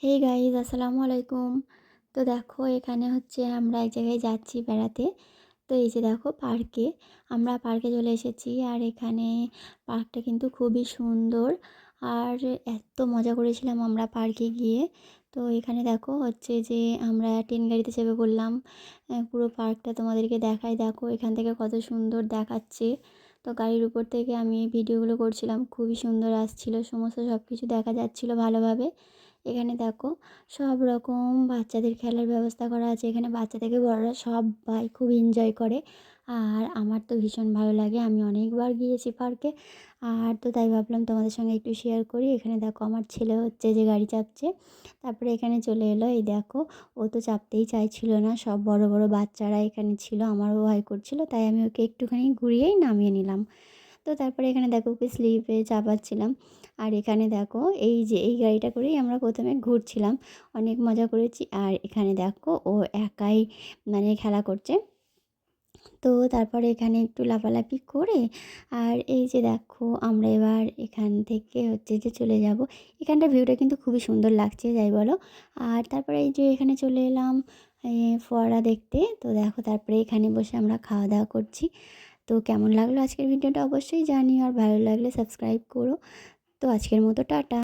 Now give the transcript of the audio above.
Hey guys আসসালামু আলাইকুম। তো দেখো এখানে হচ্ছে আমরা এক জায়গায় যাচ্ছি বেড়াতে। তো এই যে দেখো আমরা পার্কে চলে এসেছি। আর এখানে পার্কটা কিন্তু খুবই সুন্দর। আর এত মজা করেছিলাম আমরা পার্কে গিয়ে। তো এখানে দেখো হচ্ছে যে আমরা ট্রেন গাড়িতে চেপে পড়লাম। পুরো পার্কটা তোমাদেরকে দেখাই, দেখো এখান থেকে কত সুন্দর দেখাচ্ছে। তো গাড়ির উপর থেকে আমি ভিডিওগুলো করছিলাম, খুবই সুন্দর আসছিল, সমস্ত সব কিছু দেখা যাচ্ছিলো ভালোভাবে। এখানে দেখো সব রকম বাচ্চাদের খেলার ব্যবস্থা করা আছে। এখানে বাচ্চা থেকে বড়রা সবাই খুব এনজয় করে। আর আমার তো ভীষণ ভালো লাগে, আমি অনেকবার গিয়েছি পার্কে। আর তো তাই ভাবলাম তোমাদের সঙ্গে একটু শেয়ার করি। এখানে দেখো আমার ছেলে হচ্ছে যে গাড়ি চাপছে, তারপরে এখানে চলে এলো। এই দেখো ও তো চাপতেই চাইছিল না, সব বড় বড় বাচ্চারা এখানে ছিল, আমারও ভয় করছিল, তাই আমি ওকে একটুখানি ঘুরিয়েই নামিয়ে নিলাম। তো তারপরে এখানে দেখো ওকে স্লিপে চাপাচ্ছিলাম। আর এখানে দেখো এই যে এই গাড়িটা করেই আমরা প্রথমে ঘুরছিলাম, অনেক মজা করেছি। আর এখানে দেখো ও একাই খেলা করছে। তো তারপরে এখানে একটু লাফালাফি করে, আর এই যে দেখো আমরা এবার এখান থেকে হচ্ছে যে চলে যাব। এখানটার ভিউটা কিন্তু খুবই সুন্দর লাগছে, যাই বলো। আর তারপরে এই যে এখানে চলে এলাম ফোয়ারা দেখতে। তো দেখো তারপরে এখানে বসে আমরা খাওয়া দাওয়া করছি। তো কেমন লাগলো আজকের ভিডিওটা অবশ্যই জানিও, আর ভালো লাগলে সাবস্ক্রাইব করো। তো আজকের মতো টাটা।